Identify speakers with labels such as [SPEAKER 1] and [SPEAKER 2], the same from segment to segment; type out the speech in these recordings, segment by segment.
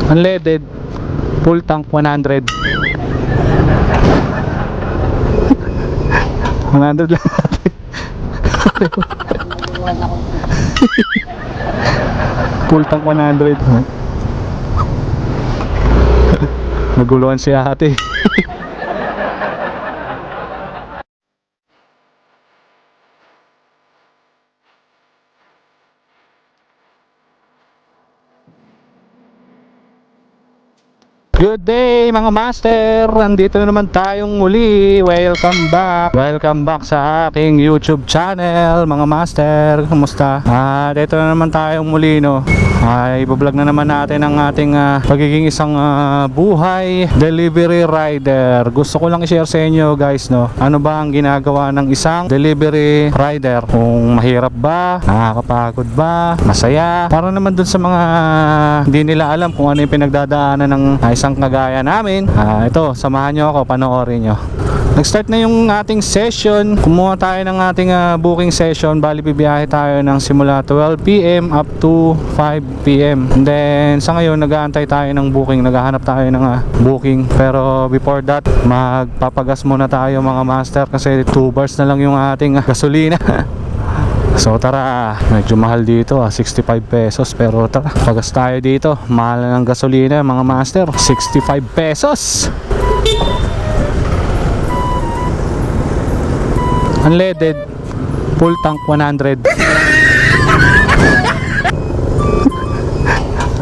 [SPEAKER 1] Unleaded, full tank 100. 100 lang. Full tank 100. Naguluhan si ate. Good day mga master! Nandito na naman tayong muli. Welcome back! Welcome back sa aking YouTube channel mga master. Kumusta? Dito na naman tayong muli, no? Ibablog na naman natin ang ating pagiging isang buhay delivery rider. Gusto ko lang i-share sa inyo guys, no? Ano ba ang ginagawa ng isang delivery rider? Kung mahirap ba? Nakakapagod ba? Masaya? Para naman dun sa mga hindi nila alam kung ano yung pinagdadaanan ng isang kagaya namin, ito, samahan nyo ako, panoorin nyo. Nag-start na yung ating session. Kumuha tayo ng ating booking session. Bali bibiyahe tayo ng simula 12 PM up to 5 PM. And then sa ngayon nag-aantay tayo ng booking. Naghahanap tayo ng booking. Pero before that, magpapagas muna tayo mga master kasi 2 bars na lang yung ating gasolina. So tara, medyo mahal dito 65 pesos, pero tara, pagas tayo dito. Mahal na ng gasolina mga master, 65 pesos. Unleaded, full tank 100.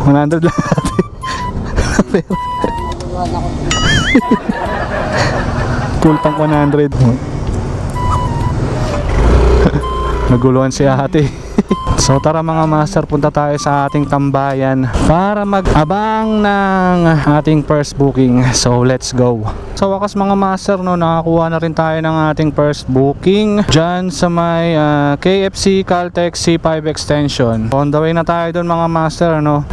[SPEAKER 1] 100 lang natin. Full tank 100. Naguluhan si ate. So tara mga master, punta tayo sa ating tambayan para mag-abang ng ating first booking. So let's go. Sa wakas mga master, no, nakakuha na rin tayo ng ating first booking dyan sa may KFC Caltex C5 extension. On the way na tayo dun mga master, no.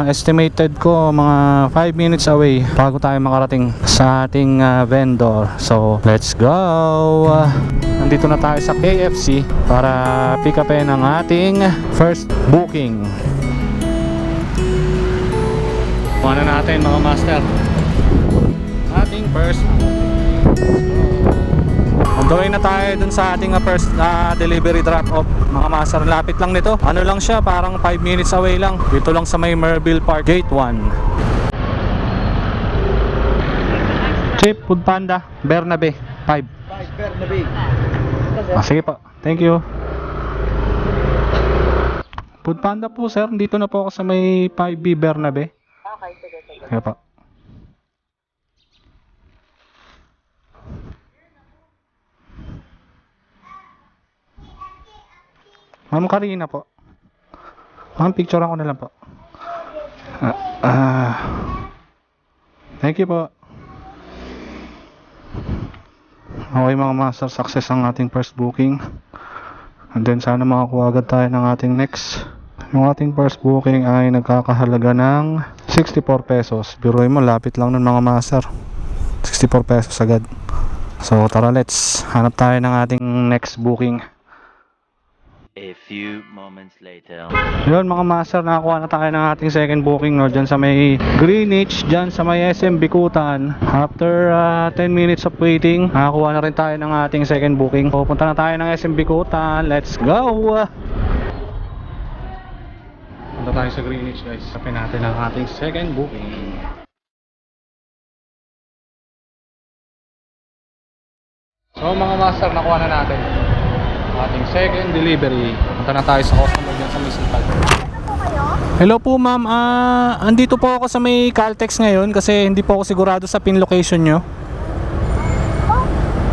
[SPEAKER 1] Estimated ko mga 5 minutes away bago tayo makarating sa ating vendor. So let's go. Nandito na tayo sa KFC para pick upin ang ating first booking. Kuha na natin mga master ating first on the way na tayo dun sa ating first delivery drop off mga master. Lapit lang nito, ano lang siya, parang 5 minutes away lang. Dito lang sa may Merville Park Gate 1. Chip, Food Panda, Bernabe 5 Bernabe. Sige po, thank you. Food Panda po sir, dito na po ako sa may 5B Bernabe.
[SPEAKER 2] Okay, sige.
[SPEAKER 1] Sige po. Ma'am Karina po. Ma'am, picture ako na lang po. Thank you po. Okay mga master, success ang ating first booking. And then sana makakuha agad tayo ng ating next. Yung ating first booking ay nagkakahalaga ng 64 pesos. Biruin mo, lapit lang nun mga master. 64 pesos agad. So tara, let's hanap tayo ng ating next booking.
[SPEAKER 3] A few moments later.
[SPEAKER 1] Yun mga master, nakakuha na tayo ng ating second booking, no, dyan sa may Greenwich, dyan sa may SM Bikutan. After 10 minutes of waiting, nakakuha na rin tayo ng ating second booking. Pupunta na tayo ng SM Bikutan. Let's go! Punta tayo sa Greenwich guys. Sapin natin ang ating second booking. So mga master, nakuha na natin ating second delivery. Punta na tayo sa customer dyan sa Municipal. Hello po ma'am, andito po ako sa may Caltex ngayon kasi hindi po ako sigurado sa pin location nyo.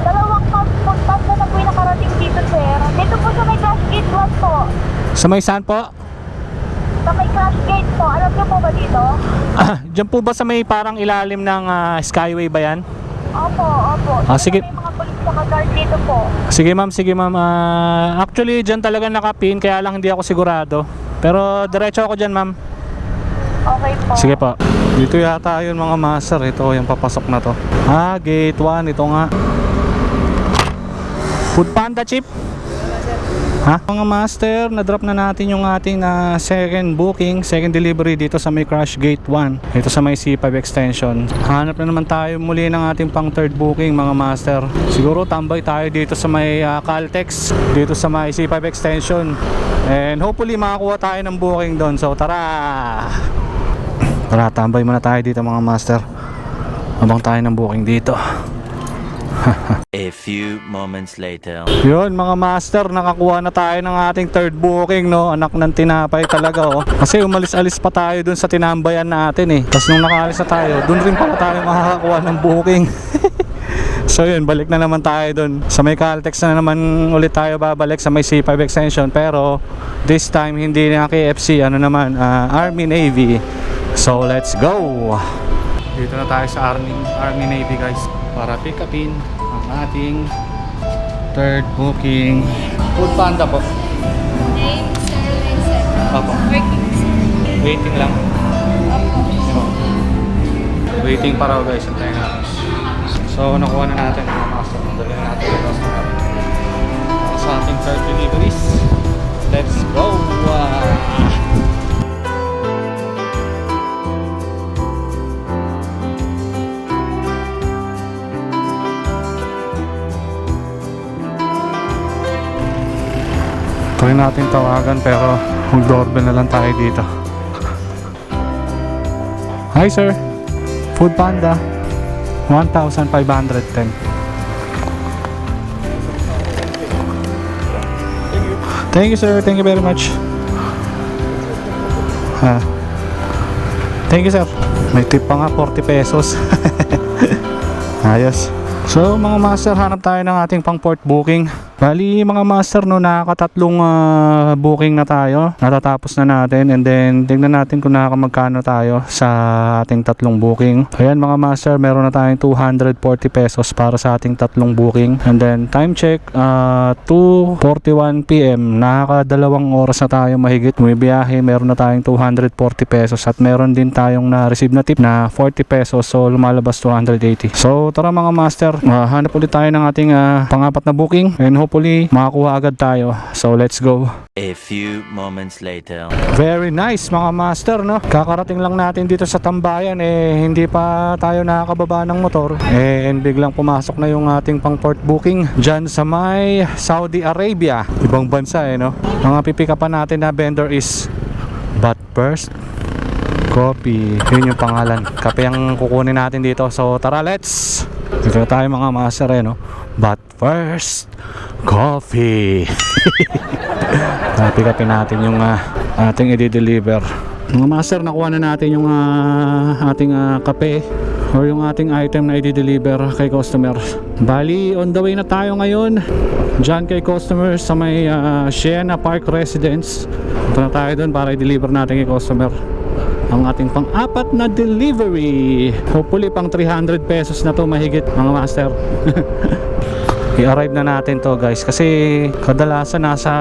[SPEAKER 2] Dalawang pag na po yung nakarating dito, sir. Dito po sa may Crash Gate 1 po.
[SPEAKER 1] Sa may saan po?
[SPEAKER 2] Sa may Crash Gate po. Alam niyo po ba dito?
[SPEAKER 1] Dyan po ba sa may parang ilalim ng Skyway ba yan?
[SPEAKER 2] Opo.
[SPEAKER 1] Sige.
[SPEAKER 2] May mga polis na guard dito po.
[SPEAKER 1] Sige ma'am. Actually dyan talaga nakapin, kaya lang hindi ako sigurado. Pero diretso ako dyan ma'am.
[SPEAKER 2] Okay po.
[SPEAKER 1] Sige po. Dito yata yun mga master. Ito yung papasok na to. Gate 1. Ito nga. Food Panda chip. Ha? Mga master, na-drop na natin yung ating second booking, second delivery dito sa may Crush Gate 1. Dito sa may C5 extension. Hanap na naman tayo muli ng ating pang third booking mga master. Siguro tambay tayo dito sa may Caltex, dito sa may C5 extension. And hopefully makakuha tayo ng booking doon. So tara! Tara, tambay muna tayo dito mga master. Abang tayo ng booking dito.
[SPEAKER 3] A few moments later.
[SPEAKER 1] Yun mga master, nakakuha na tayo ng ating third booking, no? Anak ng tinapay talaga, oh. Kasi umalis-alis pa tayo dun sa tinambayan natin, eh. Tapos nung nakaalis na tayo, dun rin pala tayo makakakuha ng booking. So yun, balik na naman tayo dun. Sa may Caltex na naman ulit tayo babalik sa may C5 extension. Pero this time hindi na KFC, ano naman, Army Navy. So let's go. Dito na tayo sa Army Navy guys, para pick upin ang ating third booking. Food Panda po.
[SPEAKER 2] Name, surname, sir.
[SPEAKER 1] Opo.
[SPEAKER 2] Working, sir.
[SPEAKER 1] Waiting lang.
[SPEAKER 2] Opo.
[SPEAKER 1] Waiting pa raw guys, antayin natin. So nakuha na natin mga master. Dali na natin yung customer sa ating third deliveries. Let's go! Try natin tawagan pero mag-doorbell na lang tayo dito. Hi sir, Food Panda, 1,510. Thank you sir, thank you very much. Thank you sir. May tip pa nga, 40 pesos. Ayos. So mga master, hanap tayo ng ating pang port booking. Bali mga master, no, nakakatatlong booking na tayo. Natatapos na natin, and then tingnan natin kung nakakamagkano tayo sa ating tatlong booking. Ayan mga master, meron na tayong 240 pesos para sa ating tatlong booking. And then time check, 2:41 PM. Nakakadalawang oras na tayo mahigit bumibiyahe. Meron na tayong 240 pesos at meron din tayong na-receive na tip na 40 pesos. So lumalabas 280. So tara mga master, hanap ulit tayo ng ating pang-apat na booking, and hopefully makakuha agad tayo. So let's go.
[SPEAKER 3] A few moments later.
[SPEAKER 1] Very nice mga master, no? Kakarating lang natin dito sa tambayan, hindi pa tayo nakakababa ng motor, and biglang pumasok na yung ating pang port booking dyan sa may Saudi Arabia. Ibang bansa, no? Ang pipikapan natin na vendor is But First Coffee. Yun yung pangalan. Kape ang kukunin natin dito. So tara, let's dito tayo mga master, no? But First Coffee. Pick-upin natin yung ating i-deliver. Mga master, nakuha na natin yung ating kape or yung ating item na i-deliver kay customer. Bali, on the way na tayo ngayon dyan kay customer sa may Sienna Park Residence. Punta na tayo doon para i-deliver natin kay customer ang ating pang-apat na delivery. Hopefully pang 300 pesos na to mahigit mga master. I-arrive na natin to guys, kasi kadalasan nasa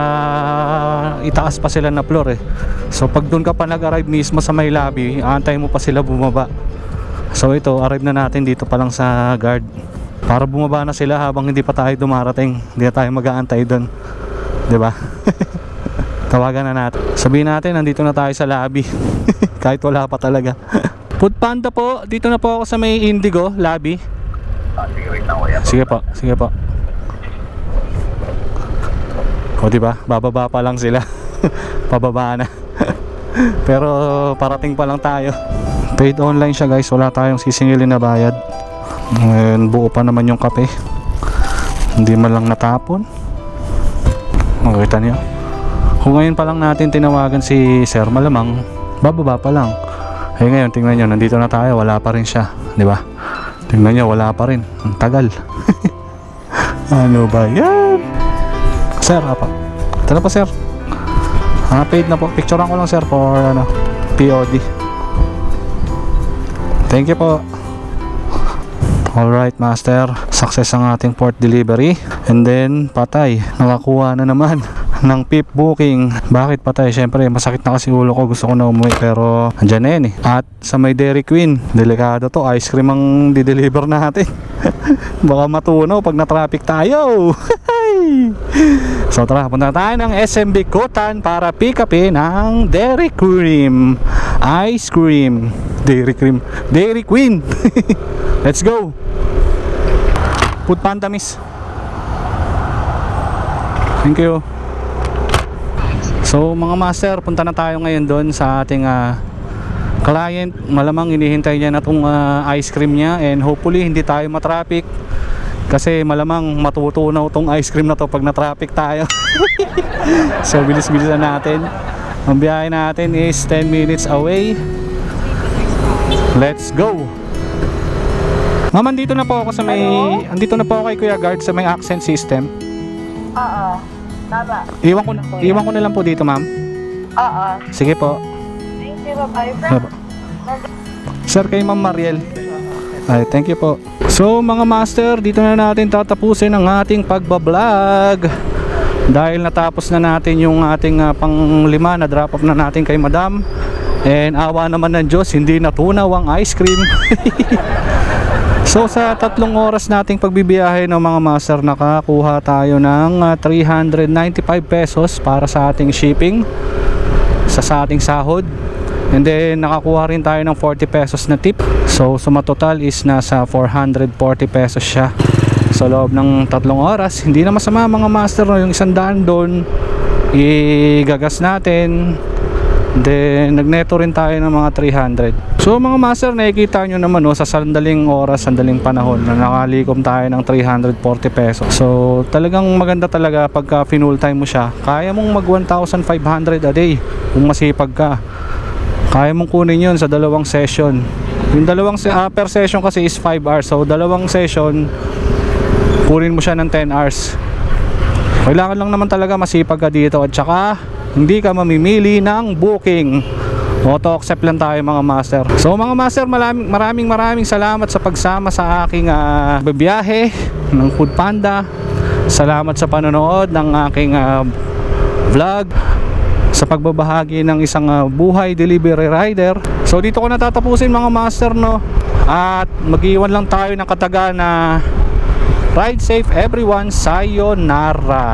[SPEAKER 1] itaas pa sila na floor, so pag doon ka pa nag-arrive mismo sa may lobby, aantay mo pa sila bumaba. So ito, arrive na natin dito pa lang sa guard para bumaba na sila habang hindi pa tayo dumarating. Hindi na tayo mag-aantay doon, diba? Tawagan na natin, sabihin natin nandito na tayo sa lobby. Kahit wala pa talaga. Food Panda po, dito na po ako sa may Indigo lobby.
[SPEAKER 4] Sige, wait lang kuya.
[SPEAKER 1] Sige po, sige po. O diba, bababa pa lang sila. Pababa na. Pero parating pa lang tayo. Paid online siya guys, wala tayong sisingilin na bayad. Ngayon buo pa naman yung kape, hindi man lang natapon. Makita niyo, kung ngayon pa lang natin tinawagan si sir, malamang bababa pa lang. Eh ngayon tingnan nyo, nandito na tayo, wala pa rin siya, diba? Tingnan nyo, wala pa rin, ang tagal. Ano ba yan? Sir, apa? Ito na po sir. Paid na po. Picturean ko lang sir for POD. Thank you po. Alright master, success ang ating port delivery. And then patay, nakakuha na naman ng PIP booking. Bakit patay? Syempre masakit na kasi ulo ko, gusto ko na umuwi pero andyan na yan eh. At sa may Dairy Queen, delikado to, ice cream ang dideliver natin. Baka matunaw pag na-traffic tayo. So tara, punta tayo ng SMB Kutan para pick upin ang Dairy Cream ice cream. Dairy Cream, Dairy Queen. Let's go. Food Panda, miss. Thank you. So mga master, punta na tayo ngayon doon sa ating client. Malamang inihintay niya na itong ice cream niya, and hopefully hindi tayo matraffic kasi malamang matutunaw itong ice cream na to pag na-traffic tayo. So bilis-bilisan natin. Ang biyahe natin is 10 minutes away. Let's go. Ma'am, andito na po ako sa may andito na po ako kay Kuya Guard sa may accent system.
[SPEAKER 2] Oo. Tama.
[SPEAKER 1] Iwan ko na lang po dito, ma'am.
[SPEAKER 2] Oo.
[SPEAKER 1] Sige po.
[SPEAKER 2] Thank you, bye-bye.
[SPEAKER 1] Sir, kay Ma'am Mariel. Ay, thank you po. So mga master, dito na natin tatapusin ang ating pagbablog. Dahil natapos na natin yung ating pang-5 na drop off na natin kay Madam. And awa naman ng Diyos, hindi natunaw ang ice cream. So sa 3 oras nating pagbibiyahe ng mga master, nakakuha tayo ng 395 pesos para sa ating shipping sa ating sahod. And then nakakuha rin tayo ng 40 pesos na tip. So suma total is nasa 440 pesos siya sa loob ng 3 oras. Hindi na masama mga master, no? Yung 100 doon igagas natin, then nagneto rin tayo ng mga 300. So mga master, nakikita nyo naman, no, sa sandaling oras, sandaling panahon na nakalikom tayo ng 340 pesos. So talagang maganda talaga pagka full time mo siya. Kaya mong mag 1,500 a day kung masipag ka. Kaya mong kunin yun sa 2 session. Yung per session kasi is 5 hours. So 2 session, kunin mo siya ng 10 hours. Kailangan lang naman talaga masipag ka dito, at saka hindi ka mamimili ng booking. Auto accept lang tayo mga master. So mga master, maraming salamat sa pagsama sa aking biyahe ng Food Panda. Salamat sa panonood ng aking vlog, sa pagbabahagi ng isang buhay delivery rider. So dito ko natatapusin mga master, no? At mag-iwan lang tayo ng kataga na ride safe everyone, sayonara.